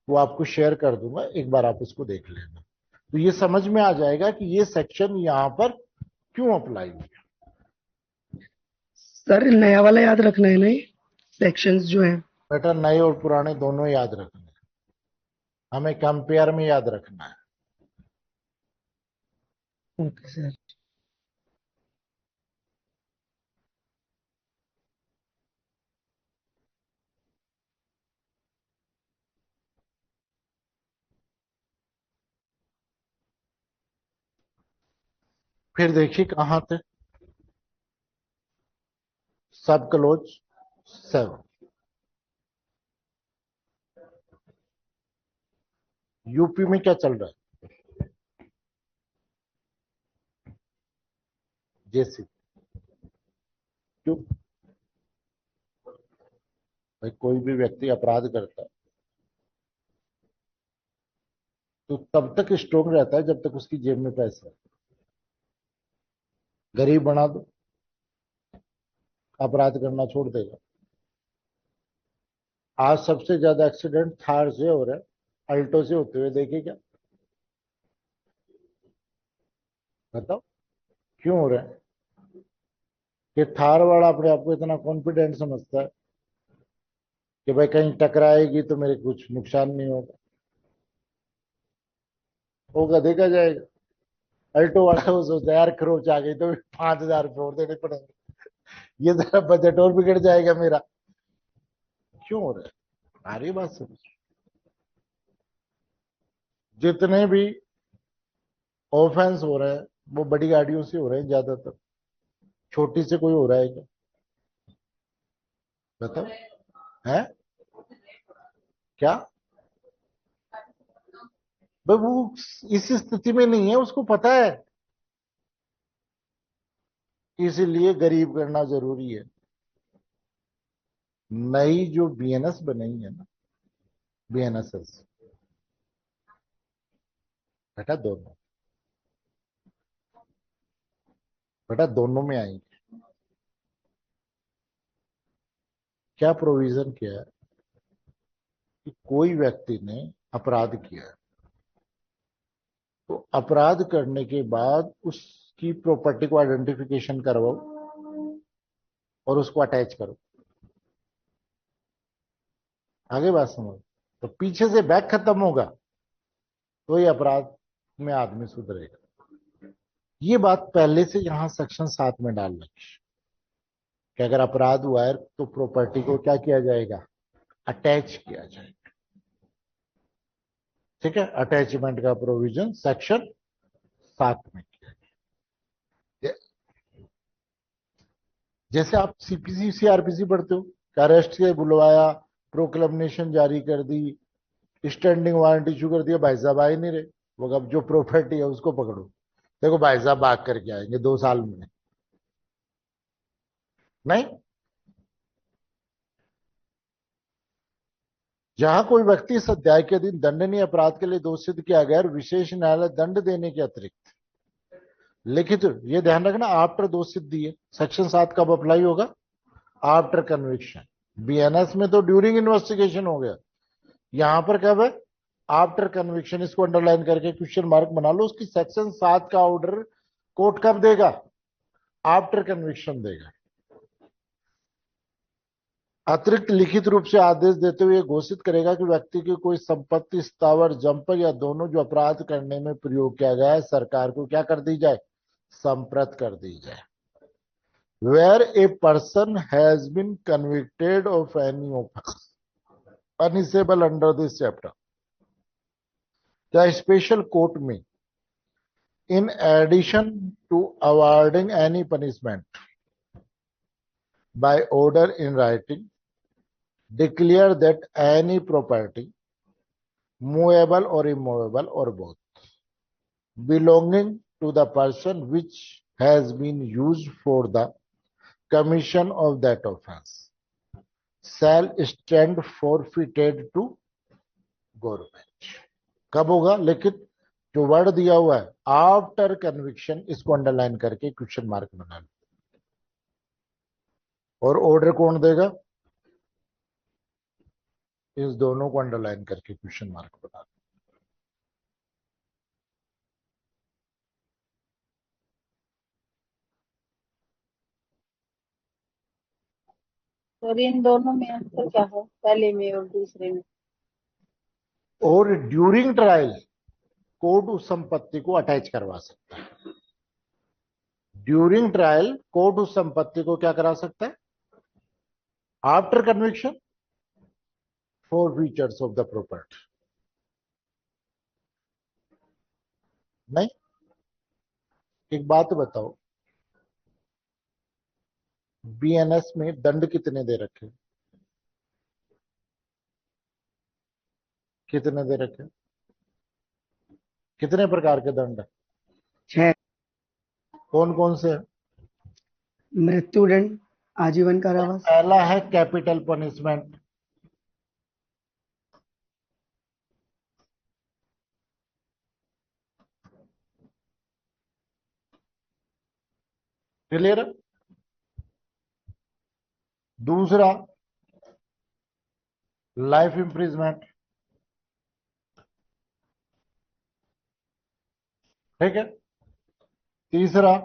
वो आपको शेयर कर दूंगा, एक बार आप उसको देख लेना। तो ये समझ में आ जाएगा कि ये सेक्शन यहां पर क्यों अप्लाई हुआ। सर नया वाला याद रखना है नहीं, सेक्शंस जो हैं। बेटा नए और पुराने दोनों याद रखना है, हमें कंपेयर में याद रखना है। Okay sir. फिर देखिए कहां थे, सब क्लोज 7। यूपी में क्या चल रहा है? जेसी क्यों भाई, कोई भी व्यक्ति अपराध करता है तो तब तक स्ट्रोंग रहता है जब तक उसकी जेब में पैसा है। गरीब बना दो, अपराध करना छोड़ देगा। आज सबसे ज्यादा एक्सीडेंट थार से हो रहे हैं, अल्टो से होते हुए देखे क्या? बताओ क्यों हो रहे हैं? कि थार वाला अपने आप को इतना कॉन्फिडेंट समझता है कि भाई कहीं टकराएगी तो मेरे कुछ नुकसान नहीं होगा। होगा देखा जाएगा। अल्टो वाला वो सोचता है यार खरोच आ गई तो 5,000 रुपये और देने पड़ेंगे, ये जरा बजट और बिगड़ जाएगा मेरा। क्यों हो रहा है? आ रही बात समझ? जितने भी ऑफेंस हो रहे हैं वो बड़ी गाड़ियों से हो रहे हैं ज्यादातर, छोटी से कोई हो रहा है क्या? बताओ। है क्या भाई? वो इस स्थिति में नहीं है, उसको पता है, इसीलिए गरीब करना जरूरी है। नई जो बीएनएस बनाई है ना, बीएनएसएस, बेटा दोनों, बेटा दोनों में आएंगे। क्या प्रोविजन किया है कि कोई व्यक्ति ने अपराध किया है तो अपराध करने के बाद उसकी प्रॉपर्टी को आइडेंटिफिकेशन करवाओ और उसको अटैच करो। आगे बात समझ? तो पीछे से बैक खत्म होगा तो ये अपराध में आदमी सुधरेगा। ये बात पहले से यहां सेक्शन 7 में डाल रखी कि अगर अपराध हुआ है तो प्रॉपर्टी को क्या किया जाएगा, अटैच किया जाएगा। ठीक है, अटैचमेंट का प्रोविजन सेक्शन 7 में किया गया। जैसे आप सीपीसी सीआरपीसी पढ़ते हो, अरेस्ट के बुलवाया, प्रोक्लेमेशन जारी कर दी, स्टैंडिंग वारंट इशू कर दिया, भाई साहब आए नहीं रहे, वो अब जो प्रॉपर्टी है उसको पकड़ो, देखो भाई साहब भाग करके आएंगे 2 साल में। नहीं, जहां कोई व्यक्ति इस अध्याय के अधीन दंडनीय अपराध के लिए दोषित किया गया और विशेष न्यायालय दंड देने के अतिरिक्त लिखित, ये ध्यान रखना आफ्टर दोषित दिए, सेक्शन 7 कब अप्लाई होगा? After conviction. बीएनएस में तो ड्यूरिंग इन्वेस्टिगेशन हो गया, यहां पर कब है? After conviction. इसको अंडरलाइन करके क्वेश्चन मार्क बना लो। उसकी सेक्शन 7 का ऑर्डर कोर्ट कब देगा? आफ्टर कन्विक्शन देगा। अतिरिक्त लिखित रूप से आदेश देते हुए घोषित करेगा कि व्यक्ति की कोई संपत्ति, स्थावर, जम्पर या दोनों जो अपराध करने में प्रयोग किया गया है, सरकार को क्या कर दी जाए? संप्रत कर दी जाए। Where a person has been convicted of any offence punishable under this chapter, the special court में in addition to awarding any punishment by order in writing, declare that any property, movable or immovable or both, belonging to the person which has been used for the commission of that offense shall stand forfeited to government। कब होगा? लेकिन जो word दिया हुआ है after conviction, इसको underline करके question mark बना लो। और ऑर्डर कौन देगा? इस दोनों को अंडरलाइन करके क्वेश्चन मार्क बना लो। सर इन दोनों में अंतर क्या है, पहले में और दूसरे में? और ड्यूरिंग ट्रायल कोर्ट उस संपत्ति को अटैच करवा सकता है। ड्यूरिंग ट्रायल कोर्ट उस संपत्ति को क्या करा सकता है? After conviction four features of the property. नहीं, एक बात बताओ, बीएनएस में दंड कितने दे रखे? कितने दे रखे? कितने प्रकार के दंड? 6। कौन कौन से? मृत्युदंड, आजीवन कारावास। पहला है कैपिटल पनिशमेंट, क्लियर? दूसरा लाइफ इम्प्रिजमेंट, ठीक है। तीसरा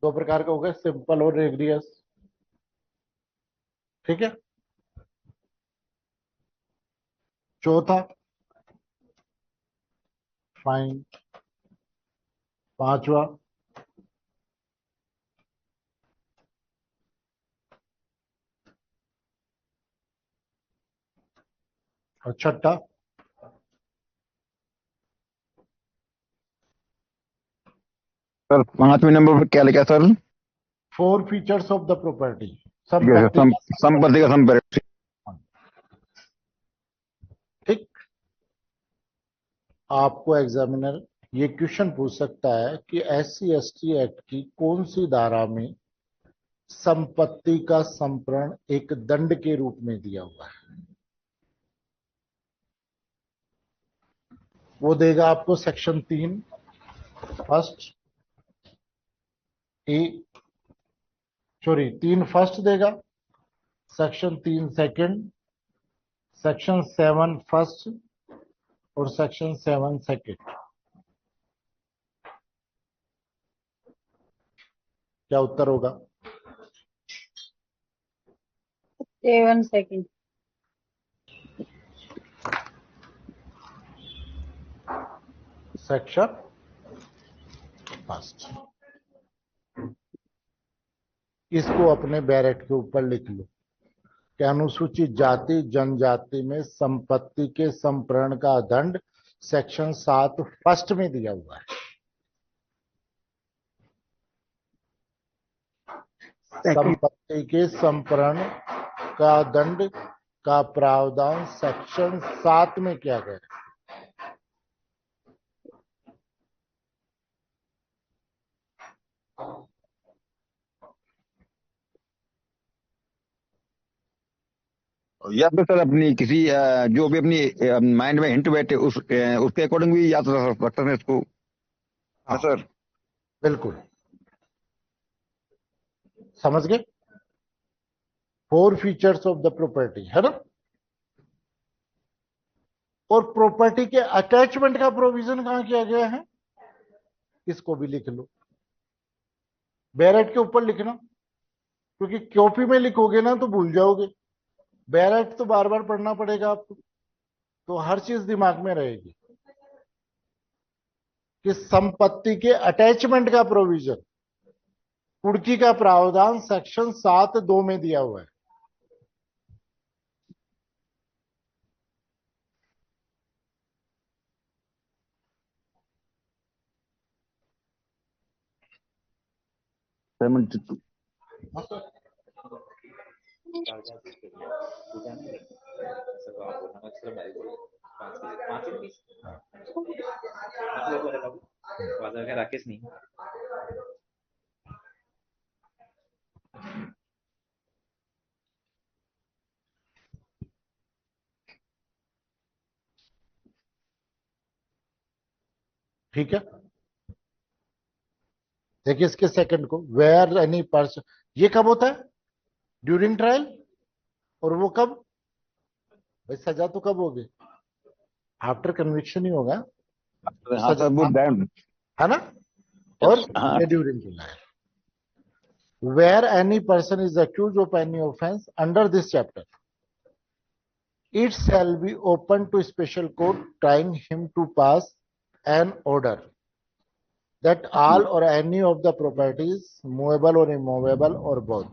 दो प्रकार का हो गया, सिंपल और रेग्रियस, ठीक है। चौथा फाइन। पांचवा और छठा सर 5वें नंबर पर क्या लिखा sir? Four features of the property, संपत्ति का संपर्क। ठीक। आपको एग्जामिनर ये क्वेश्चन पूछ सकता है कि SC/ST एक्ट की कौन सी धारा में संपत्ति का संप्रण एक दंड के रूप में दिया हुआ है। वो देगा आपको section 3 first A, sorry 3 first देगा, सेक्शन 3 सेकंड, सेक्शन 7 फर्स्ट और सेक्शन 7 सेकंड। क्या उत्तर होगा? 7 सेकंड। Section first. इसको अपने बैरेट के ऊपर लिख लो कि अनुसूचित जाति जनजाति में संपत्ति के संप्रण का दंड सेक्शन 7 फर्स्ट में दिया हुआ है। संपत्ति के संप्रण का दंड का प्रावधान सेक्शन 7 में किया गया है। या फिर सर अपनी किसी जो भी अपनी माइंड में हिंट बैठे उसके अकॉर्डिंग भी याद रख सकते हैं इसको। हाँ सर। बिल्कुल, समझ गए? 4 फीचर्स ऑफ द प्रॉपर्टी, है ना? और प्रॉपर्टी के अटैचमेंट का प्रोविजन कहां किया गया है? इसको भी लिख लो, बैरेट के ऊपर लिखना, क्योंकि कॉपी में लिखोगे ना तो भूल जाओगे, बैरेट तो बार बार पढ़ना पड़ेगा आपको, तो हर चीज दिमाग में रहेगी कि संपत्ति के अटैचमेंट का प्रोविजन, कुर्की का प्रावधान सेक्शन 7(2) में दिया हुआ है। राकेश नहीं ठीक है, देखिए इसके सेकंड को, वेयर एनी पर्सन, ये कब होता है? During trial. और वो कब? भाई सजा तो कब होगी? आफ्टर कन्विक्शन ही होगा। हाँ सर, वो डैम है ना? और हाँ during trial, where any person is accused of any offense under this chapter, it shall be open to special court trying him to pass an order that all or any of the properties, movable or immovable or both,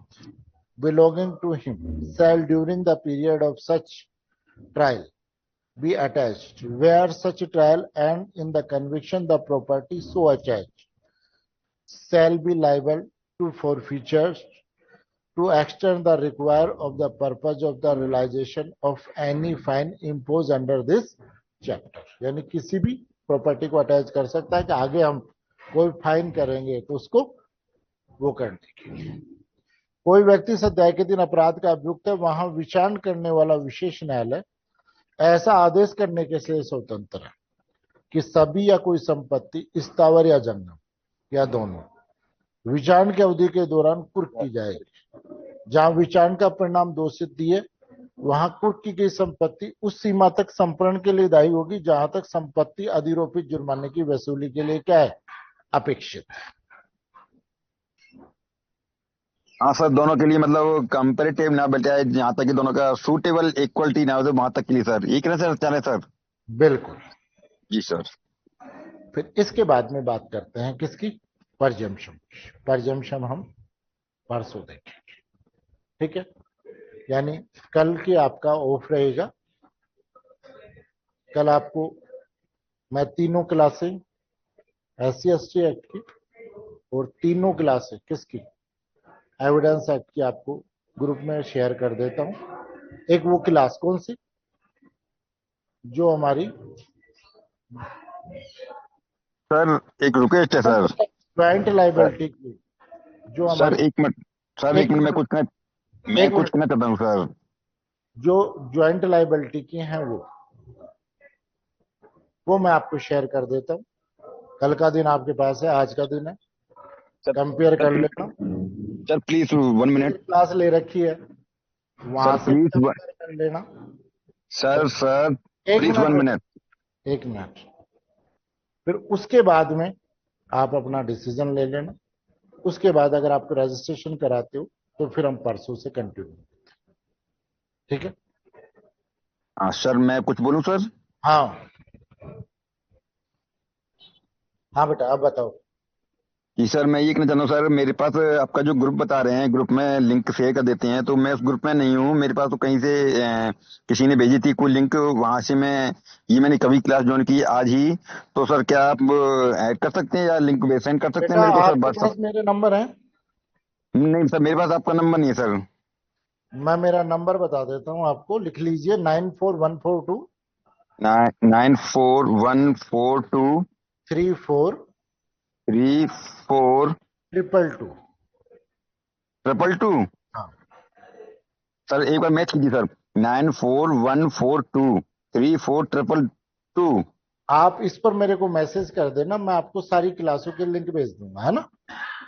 belonging to him shall during the period of such trial be attached, where such trial and in the conviction the property so attached shall be liable to forfeitures to extend the require of the purpose of the realization of any fine imposed under this chapter। यानी किसी भी property को attach कर सकता है कि आगे हम कोई फाइन करेंगे तो उसको वो करने के लिए। कोई व्यक्ति सत्याय के दिन अपराध का अभियुक्त है, वहां विचारण करने वाला विशेष न्यायालय ऐसा आदेश करने के लिए स्वतंत्र है कि सभी या कोई संपत्ति स्थावर या जंगम या दोनों विचारण की अवधि के दौरान कुर्क की जाएगी। जहां विचारण का परिणाम दोषित दिए, वहां कुर्क की गई संपत्ति उस सीमा तक संपरण के लिए दायी होगी जहां तक संपत्ति अधिरोपित जुर्माने की वसूली के लिए क्या है? अपेक्षित है। हाँ सर, दोनों के लिए मतलब कंपेरेटिव ना बचाए, जहाँ तक कि दोनों का सूटेबल इक्वलिटी ना हो तो वहां तक के लिए सर, एक ना सर चले सर। बिल्कुल जी सर। फिर इसके बाद में बात करते हैं किसकी? परजम्पशन। परजम्पशन हम परसों देखेंगे, ठीक है? यानी कल की आपका ऑफ रहेगा। कल आपको मैं तीनों क्लासें SC/ST एक्ट की और तीनों क्लासें किसकी? एविडेंस एक्ट की आपको ग्रुप में शेयर कर देता हूं। एक वो क्लास कौन सी जो हमारी सर एक रिक्वेस्ट है सर, ज्वाइंट लाइबिलिटी की, जो सर हमारी एक मिनट सर, एक मिनट, मैं कुछ कहना चाहता हूँ सर। जो ज्वाइंट लाइबिलिटी की हैं वो मैं आपको शेयर कर देता हूं। कल का दिन आपके पास है, आज का दिन है, कंपेयर कर लेना। सर प्लीज 1 मिनट, क्लास ले रखी है, वहां सर से प्लीज कंपेयर कर लेना। Sir please 1 minute. एक मिनट, फिर उसके बाद में आप अपना डिसीजन ले लेना। उसके बाद अगर आपको रजिस्ट्रेशन कराते हो तो फिर हम परसों से कंटिन्यू, ठीक है? हाँ सर, मैं कुछ बोलूं सर? हाँ हाँ बेटा, आप बताओ। जी सर, मैं ये कहना चाहता हूँ सर, मेरे पास आपका जो ग्रुप बता रहे हैं, ग्रुप में लिंक शेयर कर देते हैं, तो मैं उस ग्रुप में नहीं हूँ। मेरे पास तो कहीं से किसी ने भेजी थी कोई लिंक, वहां से मैंने कभी क्लास ज्वाइन की आज ही। तो सर क्या आप ऐड कर सकते हैं या लिंक सेंड कर सकते हैं मेरे को सर आपके व्हाट्सएप? पास मेरे नंबर है? नहीं सर, मेरे पास आपका नंबर नहीं है सर। मैं मेरा नंबर बता देता हूँ आपको, लिख लीजिए 94142 94142 34 34 222। 222। हाँ सर एक बार मैच कीजिए सर, 94142 34 222। आप इस पर मेरे को मैसेज कर देना, मैं आपको सारी क्लासों के लिंक भेज दूंगा, है ना।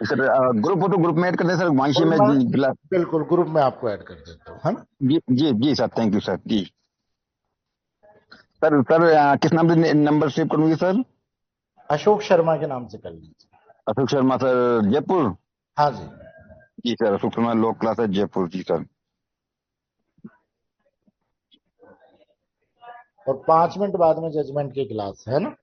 सर ग्रुप हो तो ग्रुप में ऐड कर दें सर, वहीं से और मैं बिल्कुल ग्रुप में आपको ऐड कर देता हूँ, है ना। जी जी जी सर, थैंक यू सर जी। सर सर किस नाम से नंबर सेव करूंगी सर? अशोक शर्मा के नाम से कर लीजिए। अशोक शर्मा सर, जयपुर। हाँ जी। जी sir, Ashok Sharma law class है जयपुर, जी सर। और 5 मिनट बाद में जजमेंट की क्लास है ना।